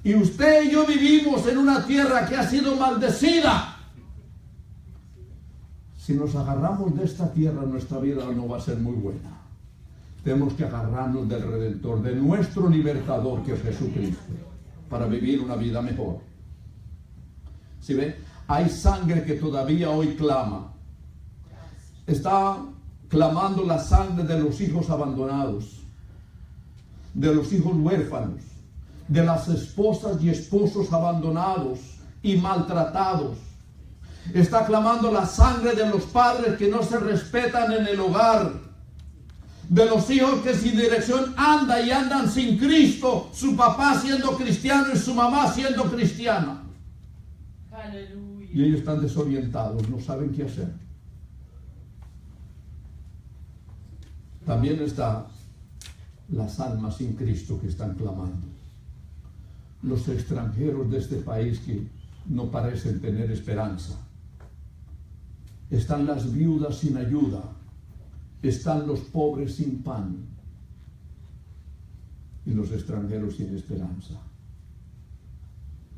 Y usted y yo vivimos en una tierra que ha sido maldecida. Si nos agarramos de esta tierra, nuestra vida no va a ser muy buena. Tenemos que agarrarnos del Redentor, de nuestro libertador, que es Jesucristo, para vivir una vida mejor. ¿Sí ve? Hay sangre que todavía hoy clama. Está clamando la sangre de los hijos abandonados, de los hijos huérfanos, de las esposas y esposos abandonados y maltratados. Está clamando la sangre de los padres que no se respetan en el hogar, de los hijos que sin dirección andan sin Cristo, su papá siendo cristiano y su mamá siendo cristiana. Aleluya. Y ellos están desorientados, no saben qué hacer. También está las almas sin Cristo que están clamando. Los extranjeros de este país que no parecen tener esperanza. Están las viudas sin ayuda. Están los pobres sin pan. Y los extranjeros sin esperanza.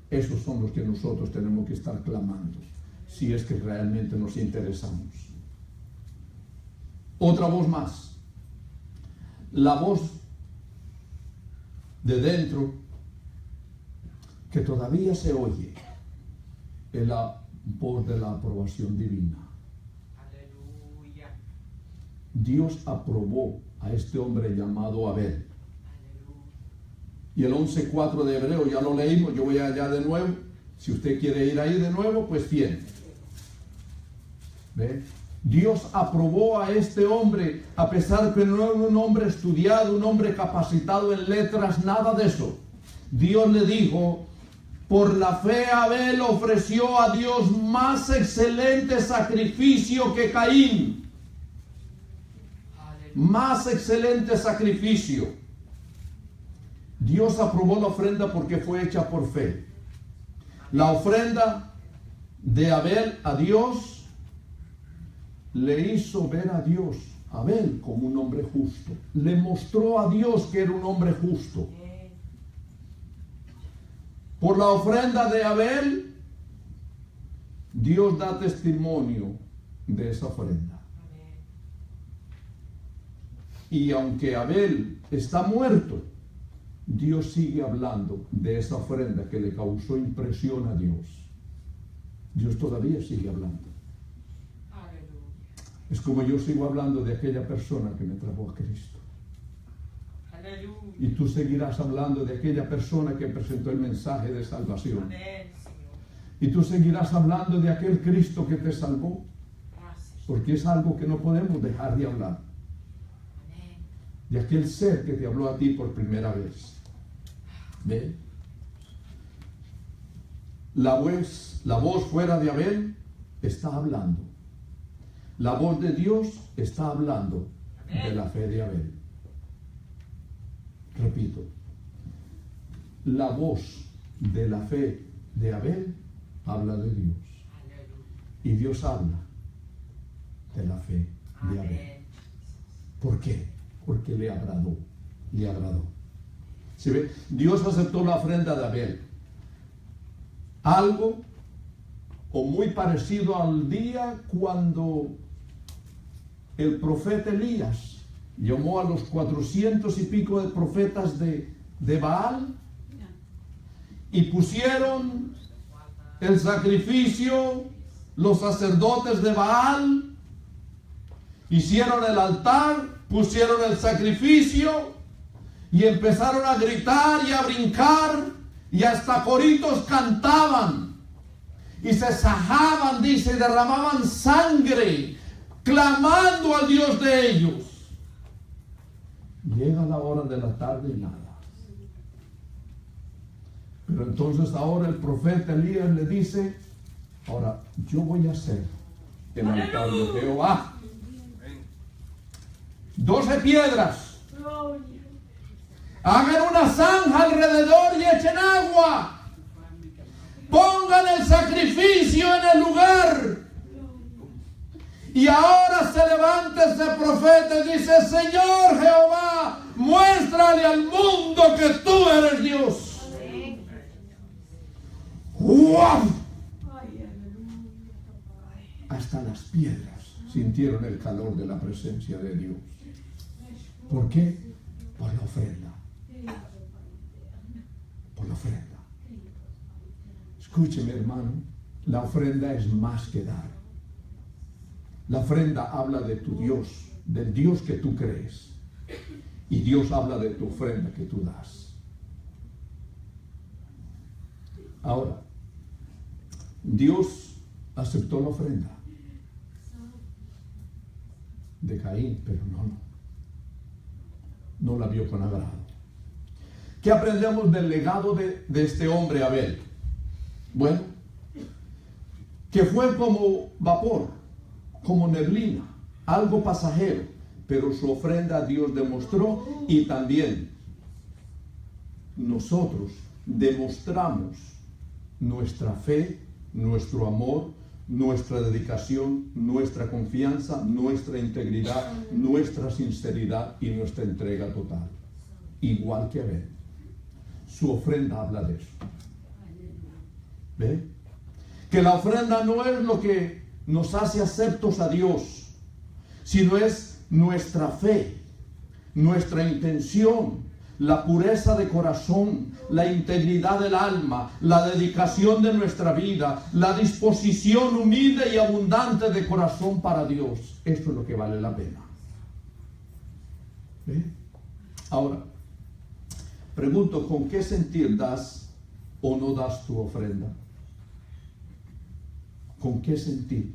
Esos son los que nosotros tenemos que estar clamando, si es que realmente nos interesamos. Otra voz más. La voz de dentro que todavía se oye. es la voz de la aprobación divina. Aleluya. Dios aprobó a este hombre llamado Abel. Y el 11:4 de Hebreo ya lo leímos, yo voy allá de nuevo. Si usted quiere ir ahí de nuevo, pues bien. ¿Ve? Dios aprobó a este hombre, a pesar que no era un hombre estudiado, un hombre capacitado en letras, nada de eso. Dios le dijo, por la fe Abel ofreció a Dios más excelente sacrificio que Caín. Más excelente sacrificio. Dios aprobó la ofrenda porque fue hecha por fe. La ofrenda de Abel a Dios le hizo ver a Dios, Abel, como un hombre justo. Le mostró a Dios que era un hombre justo. Por la ofrenda de Abel, Dios da testimonio de esa ofrenda. Y aunque Abel está muerto, Dios sigue hablando de esa ofrenda que le causó impresión a Dios. Dios todavía sigue hablando. Es como yo sigo hablando de aquella persona que me trajo a Cristo. Aleluya. Y tú seguirás hablando de aquella persona que presentó el mensaje de salvación. Amén, Señor. Y tú seguirás hablando de aquel Cristo que te salvó. Gracias. Porque es algo que no podemos dejar de hablar. Amén. De aquel ser que te habló a ti por primera vez. ¿Ve? La voz fuera de Abel está hablando. La voz de Dios está hablando de la fe de Abel. Repito, la voz de la fe de Abel habla de Dios. Y Dios habla de la fe de Abel. ¿Por qué? Porque le agradó. Le agradó. ¿Sí ve? Dios aceptó la ofrenda de Abel. Algo o muy parecido al día cuando el profeta Elías llamó a los 400 y pico de profetas de Baal y pusieron el sacrificio, los sacerdotes de Baal hicieron el altar, pusieron el sacrificio y empezaron a gritar y a brincar y hasta coritos cantaban y se sajaban, dice, derramaban sangre clamando al Dios de ellos. Llega la hora de la tarde y nada. Pero entonces ahora el profeta Elías le dice, ahora yo voy a hacer el altar de Jehová. 12 piedras. Hagan una zanja alrededor y echen agua. Pongan el sacrificio en el lugar. Y ahora se levanta ese profeta y dice, Señor Jehová, muéstrale al mundo que tú eres Dios. ¡Wow! Hasta las piedras sintieron el calor de la presencia de Dios. ¿Por qué? Por la ofrenda. Por la ofrenda. Escúcheme, hermano, la ofrenda es más que dar. La ofrenda habla de tu Dios, del Dios que tú crees. Y Dios habla de tu ofrenda que tú das. Ahora, Dios aceptó la ofrenda de Caín, pero no la vio con agrado. ¿Qué aprendemos del legado de este hombre Abel? Bueno, que fue como vapor, como neblina, algo pasajero, pero su ofrenda a Dios demostró, y también nosotros demostramos nuestra fe, nuestro amor, nuestra dedicación, nuestra confianza, nuestra integridad, nuestra sinceridad y nuestra entrega total. Igual que Abel. Su ofrenda habla de eso. ¿Ve? Que la ofrenda no es lo que nos hace aceptos a Dios, sino es nuestra fe, nuestra intención, la pureza de corazón, la integridad del alma, la dedicación de nuestra vida, la disposición humilde y abundante de corazón para Dios. Esto es lo que vale la pena. ¿Ve? Ahora, pregunto, ¿con qué sentir das o no das tu ofrenda? ¿Con qué sentir?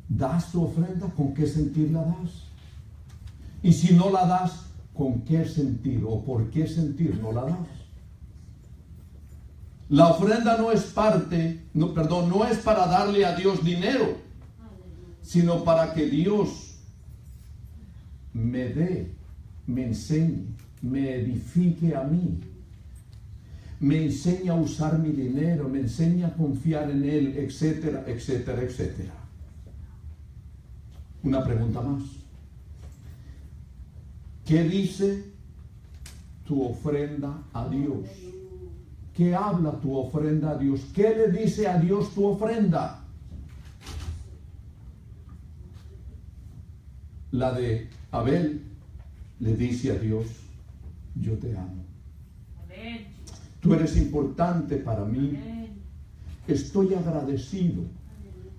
¿Das tu ofrenda? ¿Con qué sentir la das? Y si no la das, ¿con qué sentir o por qué sentir no la das? La ofrenda no es no es para darle a Dios dinero, sino para que Dios me dé, me enseñe, me edifique a mí, me enseñe a usar mi dinero, me enseñe a confiar en Él, etcétera, etcétera, etcétera. Una pregunta más. ¿Qué dice tu ofrenda a Dios? ¿Qué habla tu ofrenda a Dios? ¿Qué le dice a Dios tu ofrenda? La de Abel le dice a Dios, yo te amo. Amén. Tú eres importante para mí. Amén. Estoy agradecido.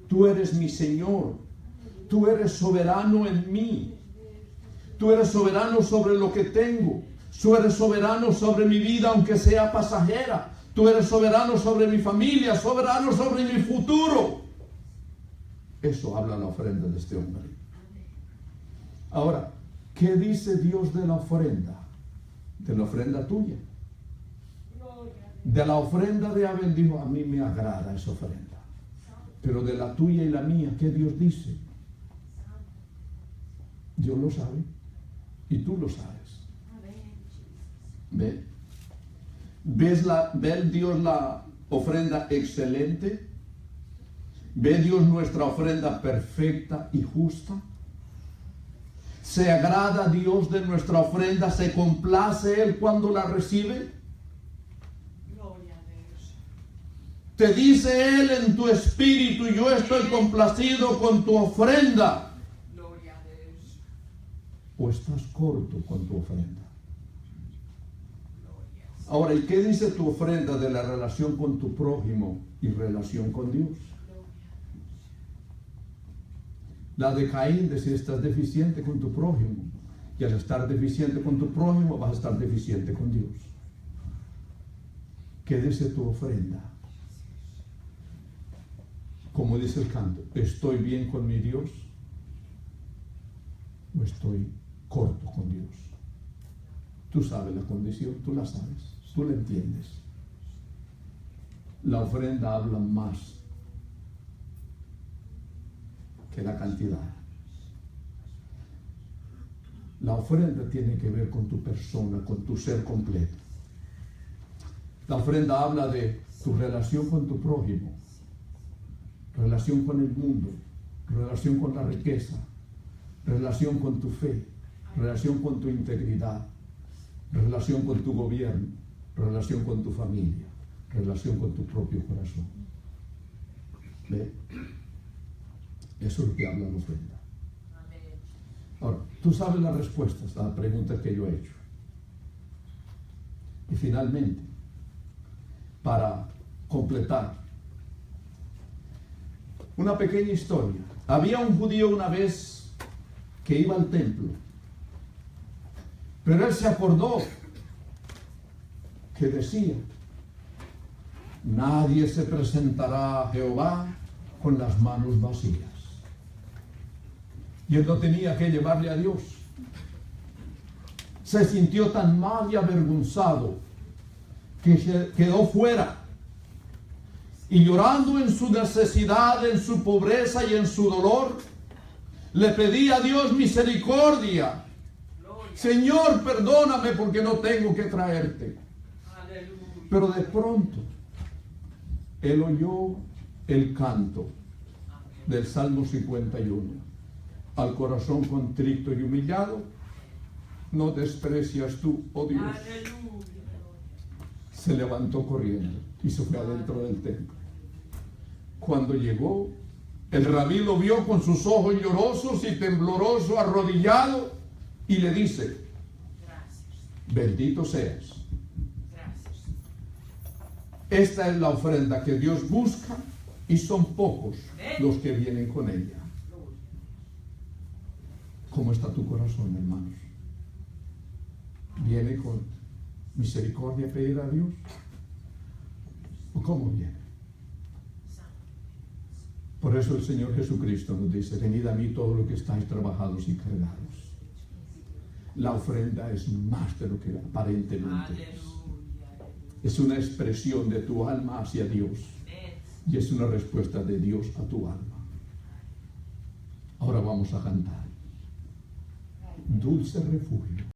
Tú eres mi Señor. Tú eres soberano en mí. Tú eres soberano sobre lo que tengo. Tú eres soberano sobre mi vida, aunque sea pasajera. Tú eres soberano sobre mi familia, soberano sobre mi futuro. Eso habla la ofrenda de este hombre. Ahora, ¿qué dice Dios de la ofrenda? De la ofrenda tuya. De la ofrenda de Abel dijo, a mí me agrada esa ofrenda. Pero de la tuya y la mía, ¿qué Dios dice? Dios lo sabe. Y tú lo sabes. ¿Ve? ¿Ve Dios la ofrenda excelente? ¿Ve Dios nuestra ofrenda perfecta y justa? ¿Se agrada Dios de nuestra ofrenda? ¿Se complace Él cuando la recibe? Gloria a Dios. Te dice Él en tu espíritu, yo estoy complacido con tu ofrenda. Gloria a Dios. ¿O estás corto con tu ofrenda? Gloria. Ahora, ¿y qué dice tu ofrenda de la relación con tu prójimo y relación con Dios? La de Caín, de si estás deficiente con tu prójimo. Y al estar deficiente con tu prójimo, vas a estar deficiente con Dios. ¿Qué dice tu ofrenda? Como dice el canto, ¿estoy bien con mi Dios? ¿O estoy corto con Dios? Tú sabes la condición, tú la sabes, tú la entiendes. La ofrenda habla más que la cantidad. La ofrenda tiene que ver con tu persona, con tu ser completo. La ofrenda habla de tu relación con tu prójimo, relación con el mundo, relación con la riqueza, relación con tu fe, relación con tu integridad, relación con tu gobierno, relación con tu familia, relación con tu propio corazón. ¿Ve? Eso es lo que habla la ofrenda. Amén. Ahora, tú sabes las respuestas a las preguntas que yo he hecho. Y finalmente, para completar, una pequeña historia. Había un judío una vez que iba al templo, pero él se acordó que decía, nadie se presentará a Jehová con las manos vacías. Y él no tenía que llevarle a Dios. Se sintió tan mal y avergonzado que se quedó fuera. Y llorando en su necesidad, en su pobreza y en su dolor, le pedí a Dios misericordia. Gloria. Señor, perdóname porque no tengo que traerte. Aleluya. Pero de pronto, él oyó el canto del Salmo 51. Al corazón contrito y humillado, no desprecias tú, oh Dios. Aleluya. Se levantó corriendo y se fue adentro del templo. Cuando llegó, el rabí lo vio con sus ojos llorosos y tembloroso, arrodillado, y le dice, Gracias. Bendito seas. Gracias. Esta es la ofrenda que Dios busca y son pocos los que vienen con ella. Gloria. ¿Cómo está tu corazón, hermanos? ¿Viene con misericordia a pedir a Dios? ¿O cómo viene? Por eso el Señor Jesucristo nos dice: venid a mí todos los que estáis trabajados y cargados. La ofrenda es más de lo que aparentemente es. Aleluya. Es una expresión de tu alma hacia Dios y es una respuesta de Dios a tu alma. Ahora vamos a cantar. Dulce refugio.